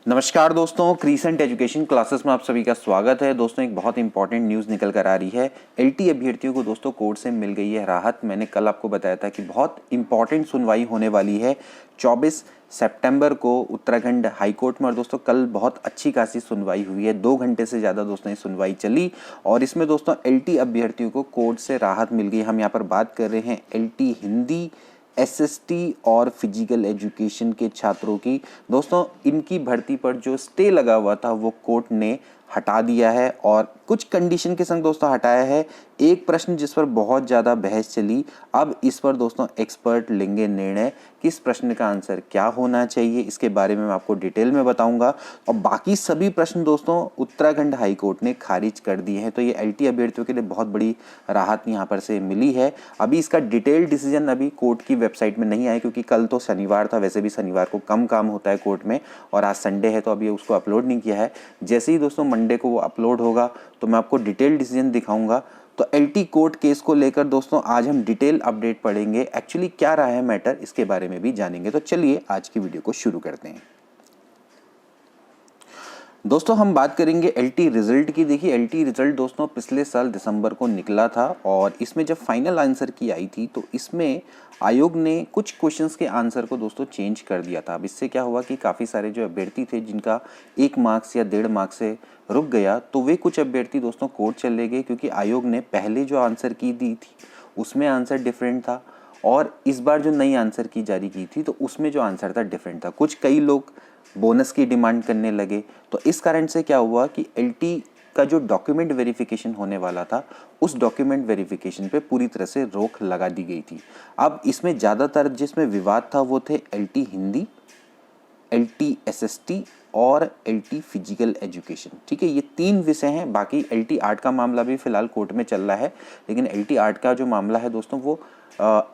नमस्कार दोस्तों, crescent education classes में आप सभी का स्वागत है। दोस्तों एक बहुत इंपॉर्टेंट न्यूज़ निकल कर आ रही है। एलटी अभ्यर्थियों को दोस्तों कोर्ट से मिल गई है राहत। मैंने कल आपको बताया था कि बहुत इंपॉर्टेंट सुनवाई होने वाली है 24 सितंबर को उत्तराखंड हाई कोर्ट में। और दोस्तों कल बहुत अच्छी खासी सुनवाई हुई है, 2 घंटे से ज़्यादा दोस्तों ये सुनवाई चली और इसमें दोस्तों एलटी अभ्यर्थियों को कोर्ट से राहत मिल गई। हम यहाँ पर बात कर रहे हैं एलटी हिंदी, एसएसटी और फिजिकल एजुकेशन के छात्रों की। दोस्तों इनकी भर्ती पर जो स्टे लगा हुआ था वो कोर्ट ने हटा दिया है और कुछ कंडीशन के संग दोस्तों हटाया है। एक प्रश्न जिस पर बहुत ज़्यादा बहस चली, अब इस पर दोस्तों एक्सपर्ट लेंगे निर्णय। किस प्रश्न का आंसर क्या होना चाहिए इसके बारे में मैं आपको डिटेल में बताऊंगा। और बाकी सभी प्रश्न दोस्तों उत्तराखंड हाई कोर्ट ने खारिज कर दिए हैं। तो ये एलटी अभ्यर्थियों के लिए बहुत बड़ी राहत यहाँ पर से मिली है। अभी इसका डिटेल डिसीजन अभी कोर्ट की वेबसाइट में नहीं आया क्योंकि कल तो शनिवार था, वैसे भी शनिवार को कम काम होता है कोर्ट में और आज संडे है तो अभी उसको अपलोड नहीं किया है। जैसे ही दोस्तों मंडे को वो अपलोड होगा तो मैं आपको डिटेल डिसीजन दिखाऊंगा। तो एलटी कोर्ट केस को लेकर दोस्तों आज हम डिटेल अपडेट पढ़ेंगे, एक्चुअली क्या रहा है मैटर इसके बारे में भी जानेंगे। तो चलिए आज की वीडियो को शुरू करते हैं। दोस्तों हम बात करेंगे एलटी रिजल्ट की। देखिए एलटी रिजल्ट दोस्तों पिछले साल दिसंबर को निकला था और इसमें जब फाइनल आंसर की आई थी तो इसमें आयोग ने कुछ क्वेश्चंस के आंसर को दोस्तों चेंज कर दिया था। अब इससे क्या हुआ कि काफ़ी सारे जो अभ्यर्थी थे जिनका 1 मार्क्स या 1.5 मार्क्स से रुक गया तो वे कुछ अभ्यर्थी दोस्तों कोर्ट चले गए क्योंकि आयोग ने पहले जो आंसर की दी थी उसमें आंसर डिफरेंट था और इस बार जो नई आंसर की जारी की थी तो उसमें जो आंसर था डिफरेंट था। कई लोग बोनस की डिमांड करने लगे तो इस कारण से क्या हुआ कि एलटी का जो डॉक्यूमेंट वेरिफिकेशन होने वाला था उस डॉक्यूमेंट वेरिफिकेशन पे पूरी तरह से रोक लगा दी गई थी। अब इसमें ज़्यादातर जिसमें विवाद था वो थे एलटी हिंदी, एलटी एसएसटी और एलटी फिजिकल एजुकेशन। ठीक है, ये 3 विषय हैं। बाकी एलटी आर्ट का मामला भी फिलहाल कोर्ट में चल रहा है, लेकिन एलटी आर्ट का जो मामला है दोस्तों वो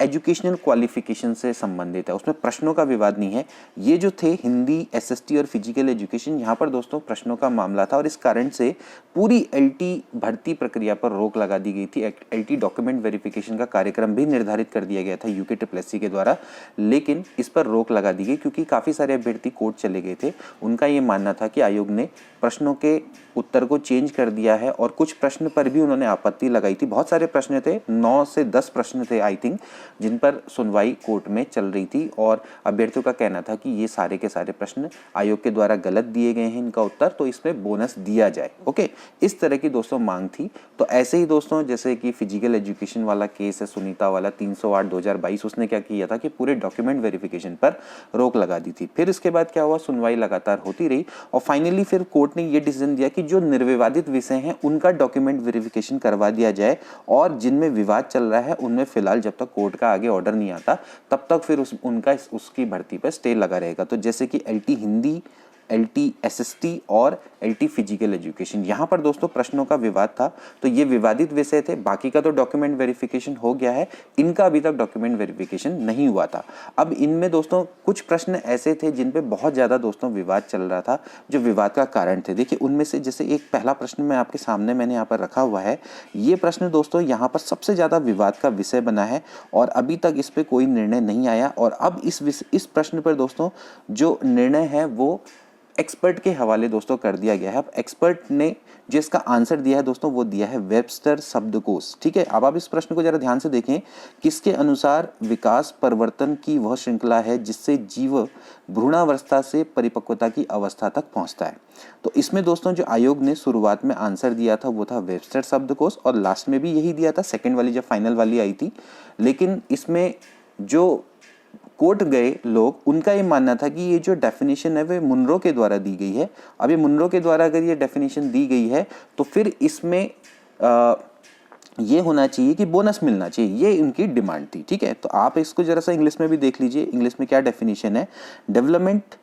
एजुकेशनल क्वालिफिकेशन से संबंधित है, उसमें प्रश्नों का विवाद नहीं है। ये जो थे हिंदी, एसएसटी और फिजिकल एजुकेशन, यहाँ पर दोस्तों प्रश्नों का मामला था और इस कारण से पूरी एलटी भर्ती प्रक्रिया पर रोक लगा दी गई थी। एलटी डॉक्यूमेंट वेरिफिकेशन का कार्यक्रम भी निर्धारित कर दिया गया था यूके के द्वारा, लेकिन इस पर रोक लगा दी गई क्योंकि काफ़ी सारे अभ्यर्थी कोर्ट चले गए थे। उनका ये मानना था कि आयोग ने प्रश्नों के उत्तर को चेंज कर दिया है और कुछ प्रश्न पर भी उन्होंने आपत्ति लगाई थी। बहुत सारे प्रश्न थे, 9 से 10 प्रश्न थे आई थिंक, जिन पर सुनवाई कोर्ट में चल रही थी और अभ्यर्थियों का कहना था कि ये सारे के सारे प्रश्न आयोग के द्वारा गलत दिए गए हैं इनका उत्तर, तो इसमें बोनस दिया जाए। ओके, इस तरह की दोस्तों मांग थी। तो ऐसे ही दोस्तों जैसे कि फिजिकल एजुकेशन वाला केस है सुनीता वाला 308/2022, उसने क्या किया था कि पूरे डॉक्यूमेंट वेरिफिकेशन पर रोक लगा दी थी। फिर इसके बाद क्या हुआ, सुनवाई लगातार होती रही और फाइनली फिर कोर्ट ने ये डिसीजन दिया कि जो निर्विवादित विषय हैं उनका डॉक्यूमेंट वेरिफिकेशन करवा दिया जाए और जिनमें विवाद चल रहा है उनमें फिलहाल जब तक कोर्ट का आगे ऑर्डर नहीं आता तब तक फिर उसकी भर्ती पर स्टे लगा रहेगा। तो जैसे कि एलटी हिंदी, एलटी एसएसटी और एलटी फिजिकल एजुकेशन, यहाँ पर दोस्तों प्रश्नों का विवाद था तो ये विवादित विषय थे। बाकी का तो डॉक्यूमेंट वेरिफिकेशन हो गया है, इनका अभी तक डॉक्यूमेंट वेरिफिकेशन नहीं हुआ था। अब इनमें दोस्तों कुछ प्रश्न ऐसे थे जिन पे बहुत ज़्यादा दोस्तों विवाद चल रहा था, जो विवाद का कारण थे। देखिए उनमें से जैसे एक पहला प्रश्न मैं आपके सामने मैंने यहाँ पर रखा हुआ है। ये प्रश्न दोस्तों यहाँ पर सबसे ज़्यादा विवाद का विषय बना है और अभी तक इस पर कोई निर्णय नहीं आया और अब इस प्रश्न पर दोस्तों जो निर्णय है वो एक्सपर्ट के हवाले दोस्तों कर दिया गया है। अब एक्सपर्ट ने जो इसका आंसर दिया है दोस्तों वो दिया है वेबस्टर शब्दकोश। ठीक है, अब आप इस प्रश्न को जरा ध्यान से देखें। किसके अनुसार विकास परिवर्तन की वह श्रृंखला है जिससे जीव भ्रूणावस्था से परिपक्वता की अवस्था तक पहुंचता है। तो इसमें दोस्तों जो आयोग ने शुरुआत में आंसर दिया था वो था वेबस्टर शब्दकोश और लास्ट में भी यही दिया था, सेकेंड वाली जब फाइनल वाली आई थी। लेकिन इसमें जो कोर्ट गए लोग, उनका ये मानना था कि ये जो डेफिनेशन है वो मुनरो के द्वारा दी गई है। अब ये मुनरो के द्वारा अगर ये डेफिनेशन दी गई है तो फिर इसमें ये होना चाहिए कि बोनस मिलना चाहिए, ये उनकी डिमांड थी। ठीक है, तो आप इसको जरा सा इंग्लिश में भी देख लीजिए। इंग्लिश में क्या डेफिनेशन है, development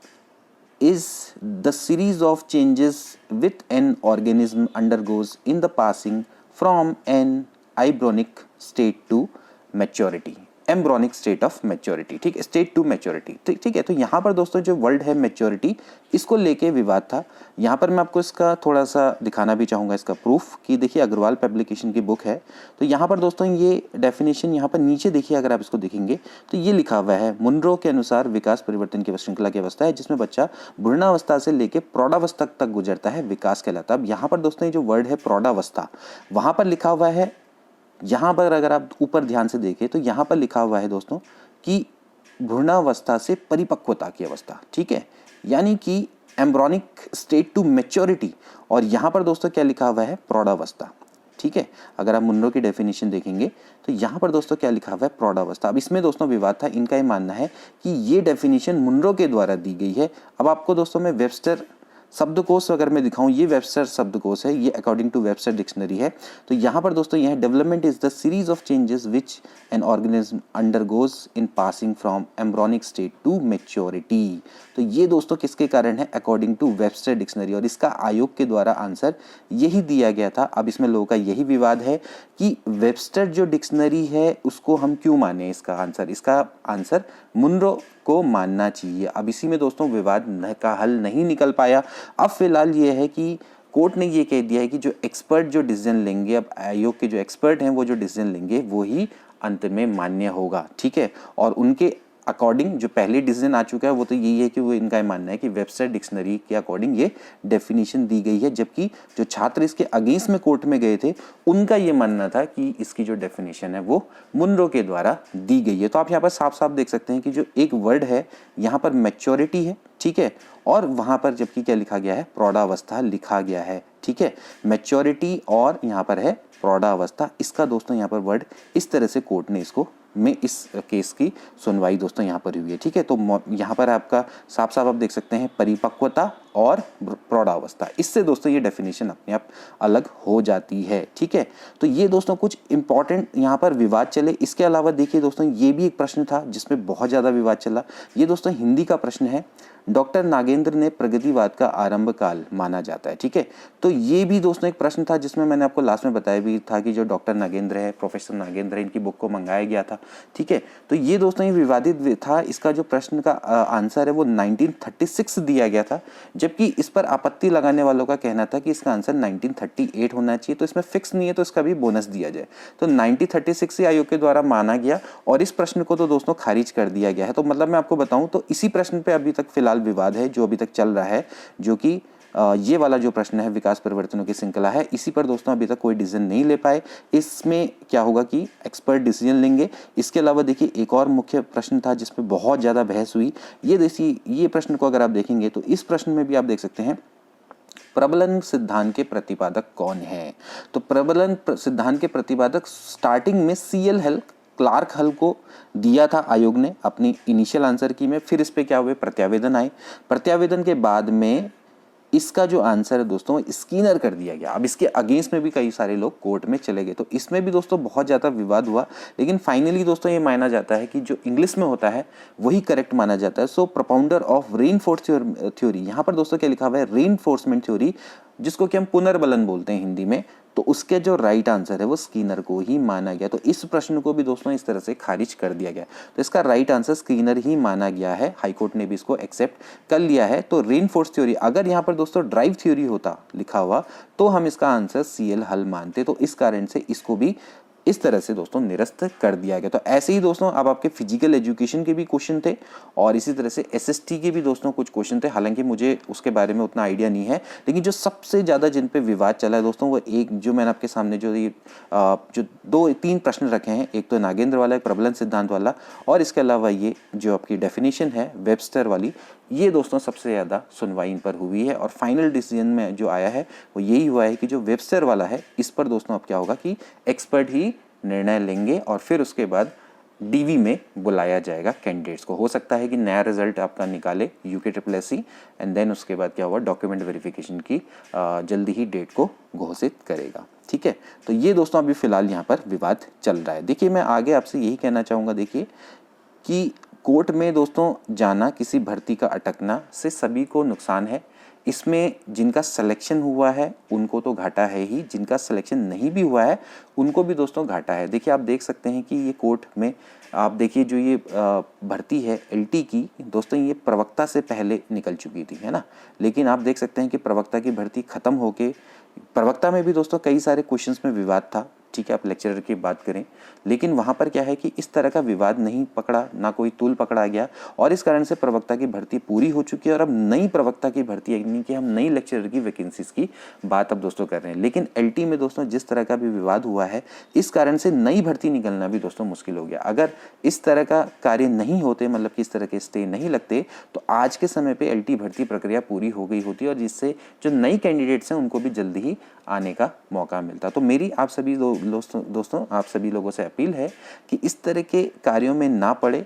is the series of changes with an organism undergoes in the passing from an embryonic state to maturity. Embryonic state of maturity, ठीक है, स्टेट टू मैच्योरिटी, ठीक है। तो यहाँ पर दोस्तों जो वर्ड है मैच्योरिटी, इसको लेके विवाद था। यहाँ पर मैं आपको इसका थोड़ा सा दिखाना भी चाहूँगा इसका प्रूफ कि देखिए अग्रवाल पब्लिकेशन की बुक है। तो यहाँ पर दोस्तों ये डेफिनेशन यहाँ पर नीचे देखिए, अगर आप इसको देखेंगे तो ये लिखा हुआ है, मुनरो के अनुसार विकास परिवर्तन की श्रृंखला की अवस्था है जिसमें बच्चा भ्रूणावस्था से लेकर प्रौढ़ावस्था तक गुजरता है, विकास कहलाता है। अब यहाँ पर दोस्तों ये जो वर्ड है प्रौढ़ावस्था, वहाँ पर लिखा हुआ है, यहाँ पर अगर आप ऊपर ध्यान से देखें तो यहाँ पर लिखा हुआ है दोस्तों कि भ्रूणावस्था से परिपक्वता की अवस्था, ठीक है, यानी कि एम्ब्रॉनिक स्टेट टू मैच्योरिटी। और यहाँ पर दोस्तों क्या लिखा हुआ है, प्रौढ़ावस्था, ठीक है। अगर आप मुनरो की डेफिनेशन देखेंगे तो यहाँ पर दोस्तों क्या लिखा हुआ है, प्रौढ़ावस्था। अब इसमें दोस्तों विवाद था, इनका ये मानना है कि ये डेफिनेशन मुनरो के द्वारा दी गई है। अब आपको दोस्तों मैं वेबस्टर शब्दकोश अगर मैं दिखाऊं, ये वेबस्टर शब्दकोश है, ये अकॉर्डिंग टू वेबस्टर डिक्शनरी है। तो यहाँ पर दोस्तों यह development is the series of changes which an organism undergoes in passing from embryonic state to maturity. तो ये दोस्तों किसके कारण है, अकॉर्डिंग टू वेबस्टर डिक्शनरी, और इसका आयोग के द्वारा आंसर यही दिया गया था। अब इसमें लोगों का यही विवाद है कि वेबस्टर जो डिक्शनरी है उसको हम क्यों माने, इसका आंसर मुनरो को मानना चाहिए। अब इसी में दोस्तों विवाद का हल नहीं निकल पाया। अब फिलहाल ये है कि कोर्ट ने ये कह दिया है कि जो एक्सपर्ट जो डिसीजन लेंगे, अब आयोग के जो एक्सपर्ट हैं वो जो डिसीजन लेंगे वो ही अंत में मान्य होगा, ठीक है। और उनके अकॉर्डिंग जो पहले डिसीजन आ चुका है वो तो यही है कि वो इनका मानना है कि वेबस्टर डिक्शनरी के अकॉर्डिंग ये डेफिनेशन दी गई है, जबकि जो छात्र इसके अगेंस्ट में कोर्ट में गए थे उनका ये मानना था कि इसकी जो डेफिनेशन है वो मुनरो के द्वारा दी गई है। तो आप यहाँ पर साफ साफ देख सकते हैं कि जो एक वर्ड है यहाँ पर मैच्योरिटी है, ठीक है, और वहाँ पर जबकि क्या लिखा गया है, प्रौढ़ावस्था लिखा गया है, ठीक है। मैच्योरिटी और यहाँ पर है प्रौढ़ावस्था, इसका दोस्तों यहाँ पर वर्ड इस तरह से कोर्ट ने इसको में इस केस की सुनवाई दोस्तों यहाँ पर हुई है, ठीक है। तो यहाँ पर आपका साफ साफ आप देख सकते हैं परिपक्वता और प्रौढ़ावस्था, इससे दोस्तों ये डेफिनेशन अपने आप अलग हो जाती है, ठीक है। तो ये दोस्तों कुछ इंपॉर्टेंट यहाँ पर विवाद चले। इसके अलावा देखिए दोस्तों ये भी एक प्रश्न था जिसमें बहुत ज़्यादा विवाद चला। ये दोस्तों हिंदी का प्रश्न है, डॉक्टर नागेंद्र ने प्रगतिवाद का आरंभ काल माना जाता है, ठीक है। तो ये भी दोस्तों एक प्रश्न था जिसमें मैंने आपको लास्ट में बताया भी था कि जो डॉक्टर नागेंद्र है, प्रोफेसर नागेंद्र है, इनकी बुक को मंगाया गया था, ठीक है। तो ये दोस्तों ये विवादित था। इसका जो प्रश्न का आंसर है वो 1936 दिया गया था, जबकि इस पर आपत्ति लगाने वालों का कहना था कि इसका आंसर 1938 होना चाहिए। तो इसमें फिक्स नहीं है तो इसका भी बोनस दिया जाए। तो 1936 से आयोग के द्वारा माना गया और इस प्रश्न को तो दोस्तों खारिज कर दिया गया है। तो मतलब मैं आपको बताऊं तो इसी प्रश्न पे अभी तक फिलहाल विवाद है जो अभी तक चल रहा है, जो कि ये वाला जो प्रश्न है विकास परिवर्तनों की श्रृंखला है, इसी पर दोस्तों अभी तक कोई डिसीजन नहीं ले पाए। इसमें क्या होगा कि एक्सपर्ट डिसीजन लेंगे। इसके अलावा देखिए एक और मुख्य प्रश्न था जिसमें बहुत ज़्यादा बहस हुई। ये प्रश्न को अगर आप देखेंगे तो इस प्रश्न में भी आप देख सकते हैं प्रबलन सिद्धांत के प्रतिपादक कौन है। तो प्रबलन सिद्धांत के प्रतिपादक स्टार्टिंग में CL हल, क्लार्क हल को दिया था आयोग ने अपनी इनिशियल आंसर की में। फिर इस पे क्या हुए, प्रत्यावेदन आए। प्रत्यावेदन के बाद में इसका जो आंसर है दोस्तों स्कीनर कर दिया गया। अब इसके अगेंस्ट में भी कई सारे लोग कोर्ट में चले गए। तो इसमें भी दोस्तों बहुत ज़्यादा विवाद हुआ, लेकिन फाइनली दोस्तों ये माना जाता है कि जो इंग्लिश में होता है वही करेक्ट माना जाता है। सो प्रोपाउंडर ऑफ रेनफोर्स थ्योरी, यहाँ पर दोस्तों क्या लिखा हुआ है, रेनफोर्समेंट थ्योरी, जिसको कि हम पुनर्बलन बोलते हैं हिंदी में। तो उसके जो राइट आंसर है वो स्कीनर को ही माना गया। तो इस प्रश्न को भी दोस्तों इस तरह से खारिज कर दिया गया। तो इसका राइट आंसर स्कीनर ही माना गया है। हाईकोर्ट ने भी इसको एक्सेप्ट कर लिया है। तो रेनफोर्स थ्योरी, अगर यहाँ पर दोस्तों ड्राइव थ्योरी होता लिखा हुआ तो हम इसका आंसर CL हल मानते। तो इस कारण से इसको भी इस तरह से दोस्तों निरस्त कर दिया गया। तो ऐसे ही दोस्तों अब आपके फिजिकल एजुकेशन के भी क्वेश्चन थे और इसी तरह से SST के भी दोस्तों कुछ क्वेश्चन थे। हालांकि मुझे उसके बारे में उतना आइडिया नहीं है, लेकिन जो सबसे ज़्यादा जिन पे विवाद चला है दोस्तों वो एक जो मैंने आपके सामने जो 2-3 प्रश्न रखे हैं, एक तो नागेंद्र वाला, एक प्रबलन सिद्धांत वाला, और इसके अलावा ये जो आपकी डेफिनेशन है वेबस्टर वाली, ये दोस्तों सबसे ज़्यादा सुनवाई इन पर हुई है। और फाइनल डिसीजन में जो आया है वो यही हुआ है कि जो वेबस्टर वाला है इस पर दोस्तों अब क्या होगा कि एक्सपर्ट ही निर्णय लेंगे और फिर उसके बाद DV में बुलाया जाएगा कैंडिडेट्स को। हो सकता है कि नया रिजल्ट आपका निकाले UKSSC एंड देन उसके बाद क्या हुआ डॉक्यूमेंट वेरिफिकेशन की जल्दी ही डेट को घोषित करेगा, ठीक है। तो ये दोस्तों अभी फिलहाल यहाँ पर विवाद चल रहा है। देखिए मैं आगे आपसे यही कहना चाहूँगा, देखिए कि कोर्ट में दोस्तों जाना, किसी भर्ती का अटकना से सभी को नुकसान है। इसमें जिनका सिलेक्शन हुआ है उनको तो घाटा है ही, जिनका सिलेक्शन नहीं भी हुआ है उनको भी दोस्तों घाटा है। देखिए आप देख सकते हैं कि ये कोर्ट में आप देखिए जो ये भर्ती है एलटी की दोस्तों, ये प्रवक्ता से पहले निकल चुकी थी, है ना। लेकिन आप देख सकते हैं कि प्रवक्ता की भर्ती खत्म होके, प्रवक्ता में भी दोस्तों कई सारे क्वेश्चंस में विवाद था, ठीक है, आप लेक्चरर की बात करें, लेकिन वहाँ पर क्या है कि इस तरह का विवाद नहीं पकड़ा, ना कोई तूल पकड़ा गया, और इस कारण से प्रवक्ता की भर्ती पूरी हो चुकी है। और अब नई प्रवक्ता की भर्ती, यानी कि हम नई लेक्चरर की वैकेंसीज की बात अब दोस्तों कर रहे हैं। लेकिन एलटी में दोस्तों जिस तरह का भी विवाद हुआ है, इस कारण से नई भर्ती निकलना भी दोस्तों मुश्किल हो गया। अगर इस तरह का कार्य नहीं होते, मतलब कि इस तरह के स्टे नहीं लगते, तो आज के समय पे एलटी भर्ती प्रक्रिया पूरी हो गई होती, और जिससे जो नई कैंडिडेट्स हैं उनको भी जल्दी ही आने का मौका मिलता। तो मेरी आप सभी दोस्तों आप सभी लोगों से अपील है कि इस तरह के कार्यों में ना पड़े,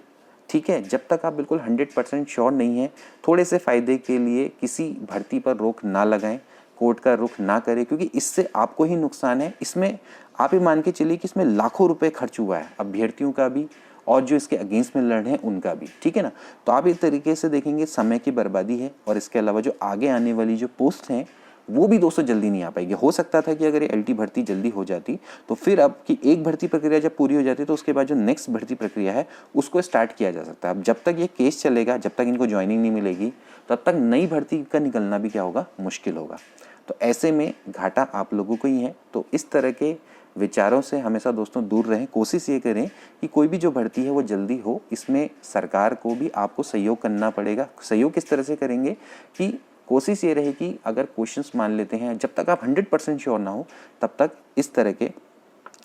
ठीक है। जब तक आप बिल्कुल 100% श्योर नहीं है, थोड़े से फायदे के लिए किसी भर्ती पर रोक ना लगाएं, कोर्ट का रुख ना करें, क्योंकि इससे आपको ही नुकसान है। इसमें आप ही मान के चलिए कि इसमें लाखों रुपए खर्च हुआ है अभ्यर्थियों का भी, और जो इसके अगेंस्ट में लड़ रहे हैं उनका भी, ठीक है ना। तो आप एक तरीके से देखेंगे समय की बर्बादी है, और इसके अलावा जो आगे आने वाली जो पोस्ट हैं वो भी दोस्तों जल्दी नहीं आ पाएगी। हो सकता था कि अगर ये एलटी भर्ती जल्दी हो जाती तो फिर अब की एक भर्ती प्रक्रिया जब पूरी हो जाती तो उसके बाद जो नेक्स्ट भर्ती प्रक्रिया है उसको स्टार्ट किया जा सकता है। अब जब तक ये केस चलेगा, जब तक इनको ज्वाइनिंग नहीं मिलेगी, तब तक नई भर्ती का निकलना भी क्या होगा, मुश्किल होगा। तो ऐसे में घाटा आप लोगों को ही है। तो इस तरह के विचारों से हमेशा दोस्तों दूर रहें। कोशिश ये करें कि कोई भी जो भर्ती है वो जल्दी हो। इसमें सरकार को भी आपको सहयोग करना पड़ेगा। सहयोग किस तरह से करेंगे कि कोशिश ये रहे कि अगर क्वेश्चंस मान लेते हैं, जब तक आप 100% श्योर ना हो तब तक इस तरह के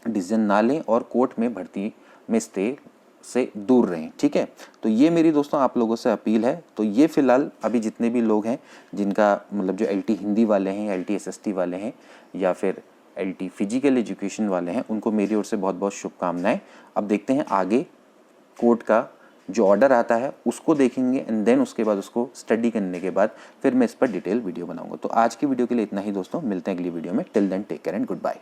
डिसीजन ना लें, और कोर्ट में भर्ती में स्टे से दूर रहें, ठीक है। तो ये मेरी दोस्तों आप लोगों से अपील है। तो ये फिलहाल अभी जितने भी लोग हैं जिनका मतलब जो एलटी हिंदी वाले हैं, एलटी एसएसटी वाले हैं, या फिर एलटी फिजिकल एजुकेशन वाले हैं, उनको मेरी ओर से बहुत बहुत शुभकामनाएं। अब देखते हैं आगे कोर्ट का जो ऑर्डर आता है उसको देखेंगे, एंड देन उसके बाद उसको स्टडी करने के बाद फिर मैं इस पर डिटेल वीडियो बनाऊंगा। तो आज की वीडियो के लिए इतना ही दोस्तों, मिलते हैं अगली वीडियो में। Till then take care and good bye.